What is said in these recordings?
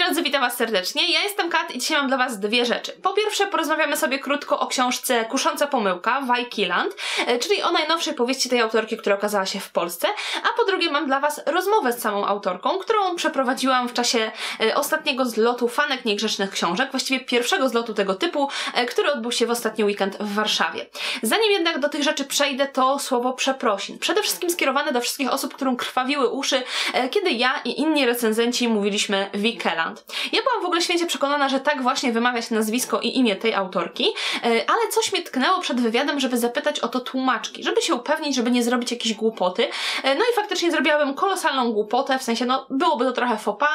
drodzy, witam was serdecznie. Ja jestem Kat i dzisiaj mam dla was dwie rzeczy. Po pierwsze, porozmawiamy sobie krótko o książce Kusząca pomyłka Vi Kieland, czyli o najnowszej powieści tej autorki, która okazała się w Polsce. A po drugie, mam dla was rozmowę z samą autorką, którą przeprowadziłam w czasie ostatniego zlotu fanek niegrzecznych książek, właściwie pierwszego zlotu tego typu, który odbył się w ostatni weekend w Warszawie. Zanim jednak do tych rzeczy przejdę, to słowo przeprosin. Przede wszystkim skierowane do wszystkich osób, którym krwawiły uszy, kiedy ja i inni recenzenci mówiliśmy Vi Kieland. Ja byłam w ogóle święcie przekonana, że tak właśnie wymawia się nazwisko i imię tej autorki, ale coś mnie tknęło przed wywiadem, żeby zapytać o to tłumaczki, żeby się upewnić, żeby nie zrobić jakiejś głupoty. No i faktycznie zrobiłabym kolosalną głupotę, w sensie, no, byłoby to trochę faux pas,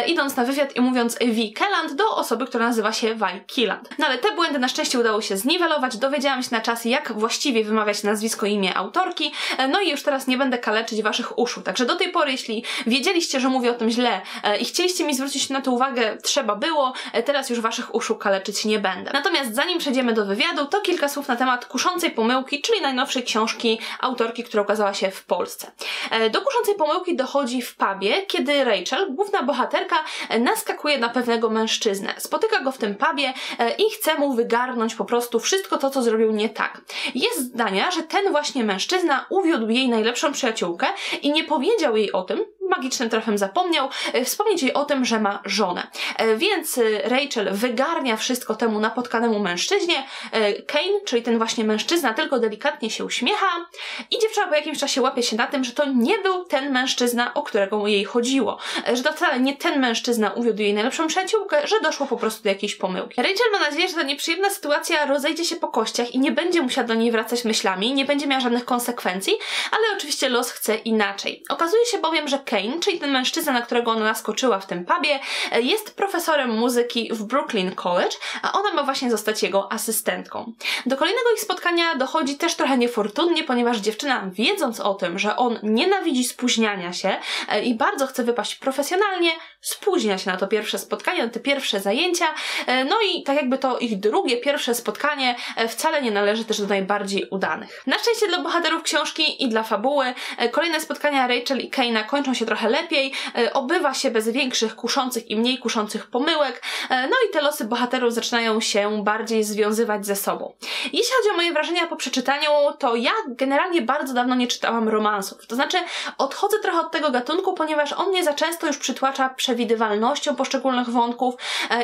idąc na wywiad i mówiąc Vi Kieland do osoby, która nazywa się Vi Kieland. No ale te błędy na szczęście udało się zniwelować, dowiedziałam się na czas, jak właściwie wymawiać nazwisko i imię autorki, no i już teraz nie będę kaleczyć waszych uszu. Także do tej pory, jeśli wiedzieliście, że mówię o tym źle i chcieliście mi zwrócić na to uwagę, trzeba było, teraz już waszych uszu kaleczyć nie będę. Natomiast zanim przejdziemy do wywiadu, to kilka słów na temat Kuszącej pomyłki, czyli najnowszej książki autorki, która ukazała się w Polsce. Do Kuszącej pomyłki dochodzi w pubie, kiedy Rachel, główna bohaterka, naskakuje na pewnego mężczyznę. Spotyka go w tym pubie i chce mu wygarnąć po prostu wszystko to, co zrobił nie tak. Jest zdania, że ten właśnie mężczyzna uwiódł jej najlepszą przyjaciółkę i nie powiedział jej o tym, magicznym trafem zapomniał wspomnieć jej o tym, że ma żonę. Więc Rachel wygarnia wszystko temu napotkanemu mężczyźnie. Kane, czyli ten właśnie mężczyzna, tylko delikatnie się uśmiecha i dziewczyna po jakimś czasie łapie się na tym, że to nie był ten mężczyzna, o którego jej chodziło. Że to wcale nie ten mężczyzna uwiódł jej najlepszą przyjaciółkę, że doszło po prostu do jakiejś pomyłki. Rachel ma nadzieję, że ta nieprzyjemna sytuacja rozejdzie się po kościach i nie będzie musiała do niej wracać myślami, nie będzie miała żadnych konsekwencji, ale oczywiście los chce inaczej. Okazuje się bowiem, że Kane, czyli ten mężczyzna, na którego ona naskoczyła w tym pubie, jest profesorem muzyki w Brooklyn College, a ona ma właśnie zostać jego asystentką. Do kolejnego ich spotkania dochodzi też trochę niefortunnie, ponieważ dziewczyna, wiedząc o tym, że on nienawidzi spóźniania się i bardzo chce wypaść profesjonalnie, spóźnia się na to pierwsze spotkanie, na te pierwsze zajęcia, no i tak jakby to ich drugie, pierwsze spotkanie wcale nie należy też do najbardziej udanych. Na szczęście dla bohaterów książki i dla fabuły kolejne spotkania Rachel i Kane'a kończą się trochę lepiej, obywa się bez większych kuszących i mniej kuszących pomyłek, no i te losy bohaterów zaczynają się bardziej związywać ze sobą. Jeśli chodzi o moje wrażenia po przeczytaniu, to ja generalnie bardzo dawno nie czytałam romansów. To znaczy odchodzę trochę od tego gatunku, ponieważ on mnie za często już przytłacza przewidywalnością poszczególnych wątków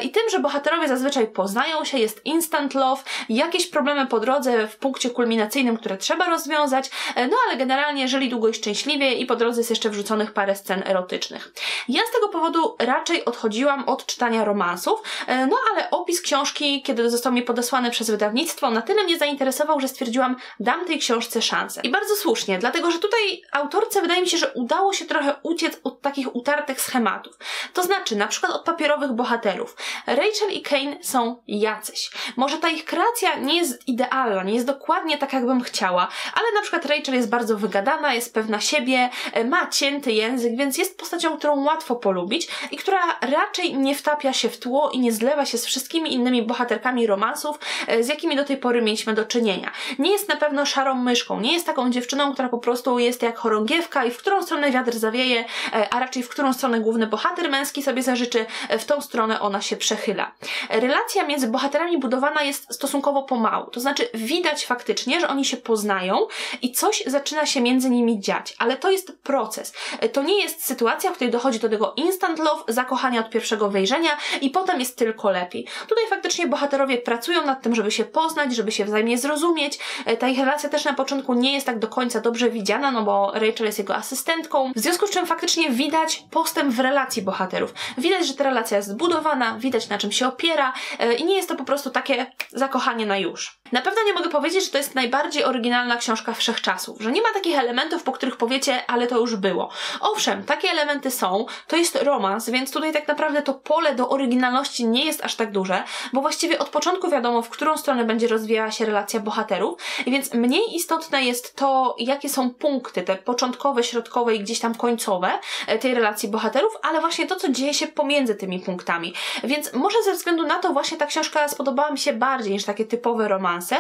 i tym, że bohaterowie zazwyczaj poznają się, jest instant love, jakieś problemy po drodze w punkcie kulminacyjnym, które trzeba rozwiązać, no ale generalnie żyli długo i szczęśliwie i po drodze jest jeszcze wrzuconych parę scen erotycznych. Ja z tego powodu raczej odchodziłam od czytania romansów, no ale opis książki, kiedy został mi podesłany przez wydawnictwo, na tyle mnie zainteresował, że stwierdziłam, dam tej książce szansę. I bardzo słusznie, dlatego że tutaj autorce wydaje mi się, że udało się trochę uciec od takich utartych schematów. To znaczy, na przykład od papierowych bohaterów. Rachel i Kane są jacyś. Może ta ich kreacja nie jest idealna, nie jest dokładnie tak, jakbym chciała, ale na przykład Rachel jest bardzo wygadana, jest pewna siebie, ma cięty język, więc jest postacią, którą łatwo polubić i która raczej nie wtapia się w tło i nie zlewa się z wszystkimi innymi bohaterkami romansów, z jakimi do tej pory mieliśmy do czynienia. Nie jest na pewno szarą myszką, nie jest taką dziewczyną, która po prostu jest jak chorągiewka i w którą stronę wiatr zawieje, a raczej w którą stronę główny bohater męski sobie zażyczy, w tą stronę ona się przechyla. Relacja między bohaterami budowana jest stosunkowo pomału, to znaczy widać faktycznie, że oni się poznają i coś zaczyna się między nimi dziać, ale to jest proces. To nie jest sytuacja, w której dochodzi do tego instant love, zakochania od pierwszego wejrzenia i potem jest tylko lepiej. Tutaj faktycznie bohaterowie pracują nad tym, żeby się poznać, żeby się wzajemnie zrozumieć. Ta ich relacja też na początku nie jest tak do końca dobrze widziana, no bo Rachel jest jego asystentką, w związku z czym faktycznie widać postęp w relacji bohaterów. Widać, że ta relacja jest zbudowana, widać na czym się opiera i nie jest to po prostu takie zakochanie na już. Na pewno nie mogę powiedzieć, że to jest najbardziej oryginalna książka wszechczasów, że nie ma takich elementów, po których powiecie, ale to już było. Owszem, takie elementy są, to jest romans, więc tutaj tak naprawdę to pole do oryginalności nie jest aż tak duże, bo właściwie od początku wiadomo, w którą stronę będzie rozwijała się relacja bohaterów, więc mniej istotne jest to, jakie są punkty, te początkowe, środkowe i gdzieś tam końcowe tej relacji bohaterów, ale właśnie to, co dzieje się pomiędzy tymi punktami. Więc może ze względu na to właśnie ta książka spodobała mi się bardziej niż takie typowe romanse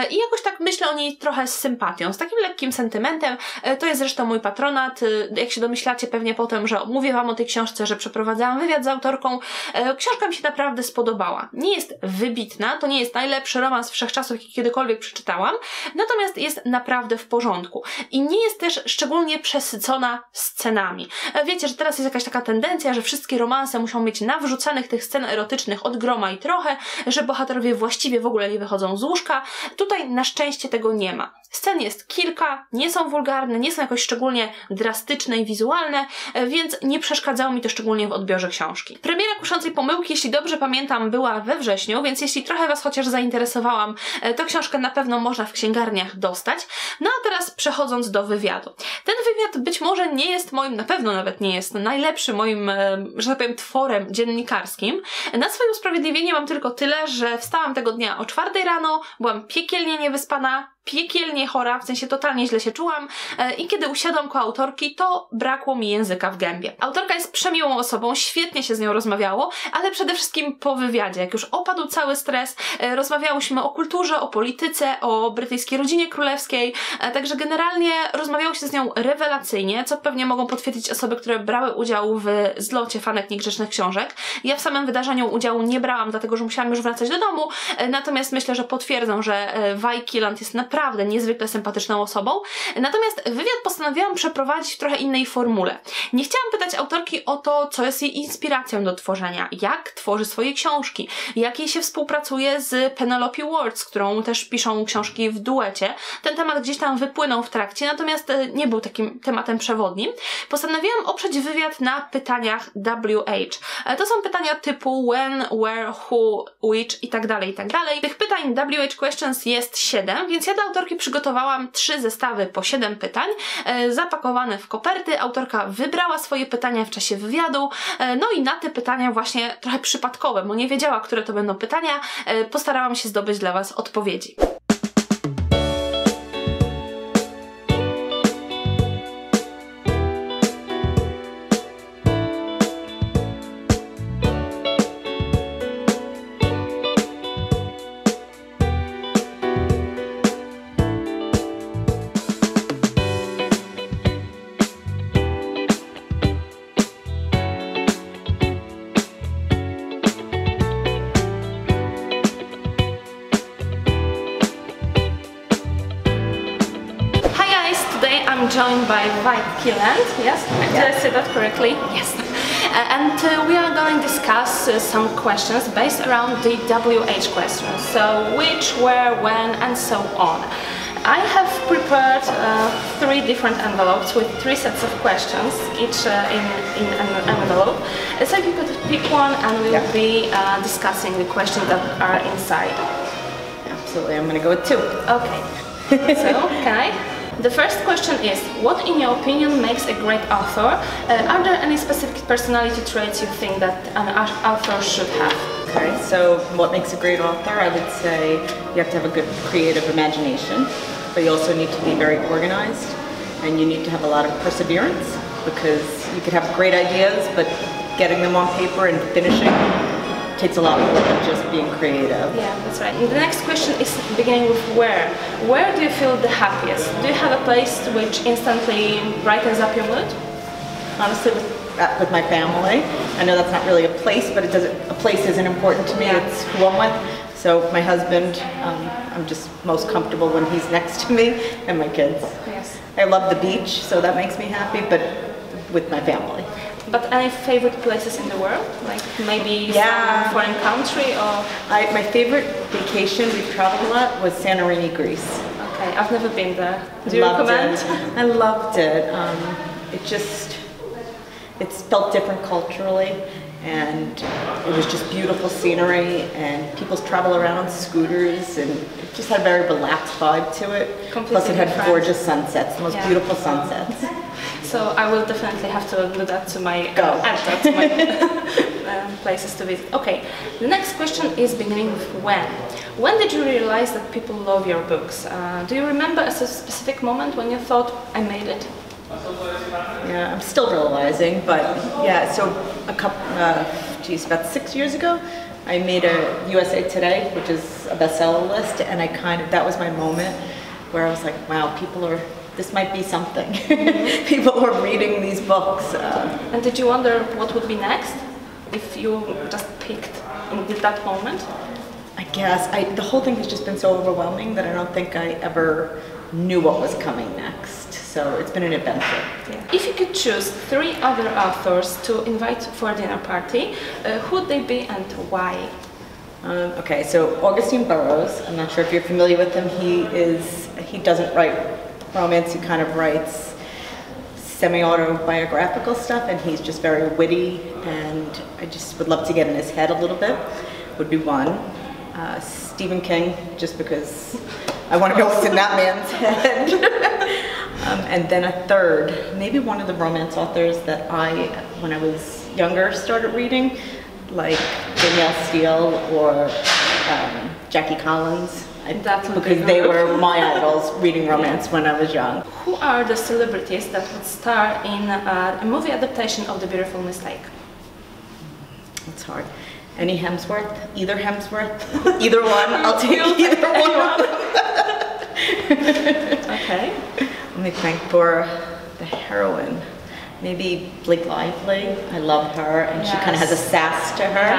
i jakoś tak myślę o niej trochę z sympatią, z takim lekkim sentymentem. To jest zresztą mój patronat. Jak się domyślacie pewnie potem, że mówię wam o tej książce, że przeprowadzałam wywiad z autorką. Książka mi się naprawdę spodobała. Nie jest wybitna, to nie jest najlepszy romans wszechczasów, jaki kiedykolwiek przeczytałam, natomiast jest naprawdę w porządku. I nie jest też szczególnie przesycona scenami. Wiecie, że teraz jest jakaś taka tendencja, że wszystkie romanse muszą mieć nawrzucanych tych scen erotycznych od groma i trochę, że bohaterowie właściwie w ogóle nie wychodzą z łóżka. Tutaj na szczęście tego nie ma. Scen jest kilka, nie są wulgarne, nie są jakoś szczególnie drastyczne i wizualne, więc nie przeszkadzało mi to szczególnie w odbiorze książki. Premiera Kuszącej pomyłki, jeśli dobrze pamiętam, była we wrześniu, więc jeśli trochę was chociaż zainteresowałam, to książkę na pewno można w księgarniach dostać. No a teraz przechodząc do wywiadu. Ten wywiad być może nie jest moim, na pewno nawet nie jest najlepszym moim, że tak powiem, tworem dziennikarskim. Na swoje usprawiedliwienie mam tylko tyle, że wstałam tego dnia o 4 rano, byłam piekielnie niewyspana, piekielnie chora, w sensie totalnie źle się czułam i kiedy usiadłam koło autorki, to brakło mi języka w gębie. Autorka jest przemiłą osobą, świetnie się z nią rozmawiało, ale przede wszystkim po wywiadzie, jak już opadł cały stres, rozmawiałyśmy o kulturze, o polityce, o brytyjskiej rodzinie królewskiej, także generalnie rozmawiało się z nią rewelacyjnie, co pewnie mogą potwierdzić osoby, które brały udział w zlocie fanek niegrzecznych książek. Ja w samym wydarzeniu udziału nie brałam, dlatego że musiałam już wracać do domu, natomiast myślę, że potwierdzą, że Vi Killand jest naprawdę niezwykle sympatyczną osobą. Natomiast wywiad postanowiłam przeprowadzić w trochę innej formule. Nie chciałam pytać autorki o to, co jest jej inspiracją do tworzenia, jak tworzy swoje książki, jak jej się współpracuje z Penelope Ward, z którą też piszą książki w duecie. Ten temat gdzieś tam wypłynął w trakcie, natomiast nie był takim tematem przewodnim. Postanowiłam oprzeć wywiad na pytaniach WH. To są pytania typu when, where, who, which i tak dalej, i tak dalej. Tych pytań WH questions jest 7, więc ja do autorki przygotowałam 3 zestawy po 7 pytań, zapakowane w koperty. Autorka wybrała swoje pytania w czasie wywiadu, no i na te pytania właśnie trochę przypadkowe, bo nie wiedziała, które to będą pytania, postarałam się zdobyć dla was odpowiedzi. I'm joined by Vi Killand, yes? Did I say that correctly? Yes. And we are going to discuss some questions based around the WH questions. So which, where, when, and so on. I have prepared 3 different envelopes with 3 sets of questions, each in an envelope. So you could pick one and we will be discussing the questions that are inside. Absolutely, I'm going to go with 2. Okay. So, can I? The first question is, what in your opinion makes a great author? Are there any specific personality traits you think that an author should have? Okay, so what makes a great author? I would say you have to have a good creative imagination, but you also need to be very organized, and you need to have a lot of perseverance, because you could have great ideas, but getting them on paper and finishing takes a lot more than just being creative. Yeah, that's right. And the next question is beginning with where. Where do you feel the happiest? Do you have a place which instantly brightens up your mood? Honestly, with my family. I know that's not really a place, but a place isn't important to me. Yeah. It's who I'm with. So my husband, I'm just most comfortable when he's next to me, and my kids. Yes. I love the beach, so that makes me happy, but with my family. But any favorite places in the world? Like maybe some foreign country or? My favorite vacation, we've traveled a lot, was Santorini, Greece. Okay, I've never been there. Do you recommend? I loved it. It felt different culturally, and it was just beautiful scenery, and people travel around on scooters, and it just had a very relaxed vibe to it. Completely Plus it had different. Gorgeous sunsets, the most beautiful sunsets. So I will definitely have to do that to my add that to my places to visit. Okay, the next question is beginning with when. When did you realize that people love your books? Do you remember a specific moment when you thought, I made it? Yeah, I'm still realizing, but yeah, so about 6 years ago, I made a USA Today, which is a bestseller list, and that was my moment where I was like, wow, people are this might be something. People were reading these books. And did you wonder what would be next if you just picked in that moment? I guess the whole thing has just been so overwhelming that I don't think I ever knew what was coming next. So it's been an adventure. Yeah. If you could choose 3 other authors to invite for a dinner party, who would they be and why? Okay, so Augustine Burroughs. I'm not sure if you're familiar with him. He doesn't write romance. He kind of writes semi-autobiographical stuff, and he's just very witty. And I just would love to get in his head a little bit. Would be one. Stephen King, just because I want to know what's in that man's head. And then a third, maybe one of the romance authors that when I was younger, started reading, like Danielle Steele or Jackie Collins, because they were my idols reading romance when I was young. Who are the celebrities that would star in a movie adaptation of The Beautiful Mistake? It's hard. Any Hemsworth? Either Hemsworth? Either one. I'll take either one. Okay. Let me think for the heroine. Maybe Blake Lively. I love her, and she kind of has a sass to her.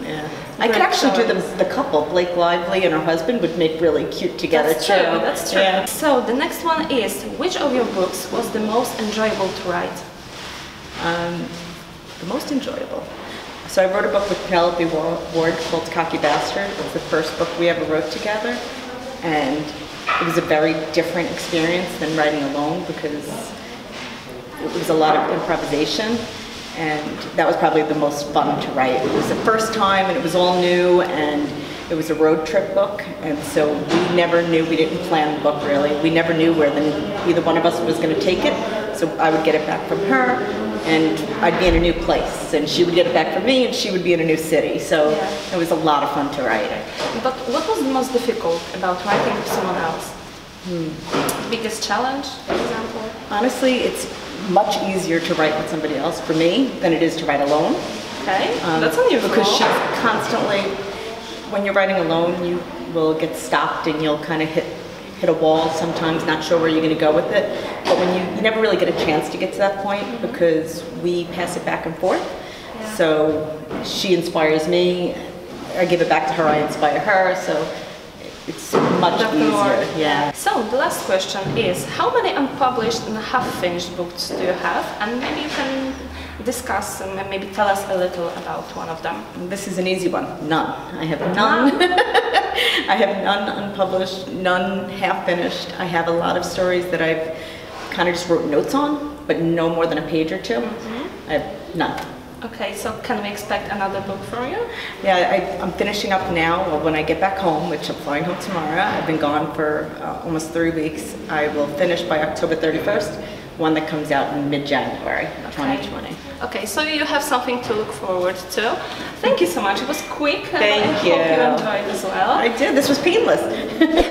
Yeah. I could actually do the couple. Blake Lively and her husband would make really cute together too. That's true. Yeah. So the next one is, which of your books was the most enjoyable to write? The most enjoyable. So I wrote a book with Penelope Ward called Cocky Bastard. It was the first book we ever wrote together, and it was a very different experience than writing alone because it was a lot of improvisation, and that was probably the most fun to write. It was the first time, and it was all new, and it was a road trip book, and so we never knew, we didn't plan the book really, we never knew where either one of us was going to take it, so I would get it back from her, and I'd be in a new place, and she would get it back from me, and she would be in a new city, so it was a lot of fun to write. But what was the most difficult about writing with someone else? Biggest challenge, for example? Honestly, it's much easier to write with somebody else for me than it is to write alone. Okay, that's unusual. Because she's constantly, when you're writing alone, you will get stopped and you'll kind of hit a wall sometimes, not sure where you're going to go with it. But when you never really get a chance to get to that point because we pass it back and forth. Yeah. So she inspires me, I give it back to her, I inspire her, so it's much easier. Yeah. So the last question is, how many unpublished and half-finished books do you have? And maybe you can discuss and maybe tell us a little about one of them. This is an easy one. None. I have none. I have none unpublished, none half-finished. I have a lot of stories that I've kind of just wrote notes on, but no more than a page or two. I have none. Okay, so can we expect another book from you? Yeah, I'm finishing up now. Well, when I get back home, which I'm flying home tomorrow, I've been gone for almost 3 weeks. I will finish by October 31st, one that comes out in mid-January 2020. Okay, so you have something to look forward to. Thank you so much. It was quick. Thank you. I hope you enjoyed as well. I did. This was painless.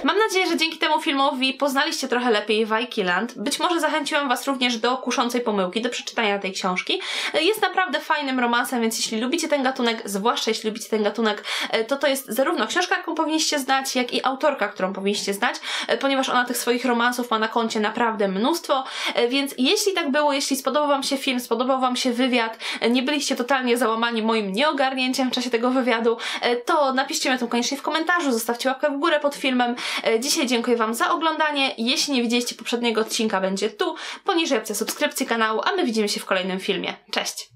Mam nadzieję, że dzięki temu filmowi poznaliście trochę lepiej Vineland. Być może zachęciłam Was również do Kuszącej pomyłki, do przeczytania tej książki. Jest naprawdę fajnym romansem, więc jeśli lubicie ten gatunek, zwłaszcza jeśli lubicie ten gatunek, to jest zarówno książka, jaką powinniście znać, jak i autorka, którą powinniście znać, ponieważ ona tych swoich romansów ma na koncie naprawdę mnóstwo, więc jeśli tak było, jeśli spodobał Wam się film, spodobał Wam się wywiad, nie byliście totalnie załamani moim nieogarnięciem w czasie tego wywiadu, to napiszcie mi to koniecznie w komentarzu, zostawcie łapkę w górę pod filmem. Dzisiaj dziękuję Wam za oglądanie. Jeśli nie widzieliście poprzedniego odcinka, będzie tu, poniżej opcja subskrypcji kanału, a my widzimy się w kolejnym filmie. Cześć!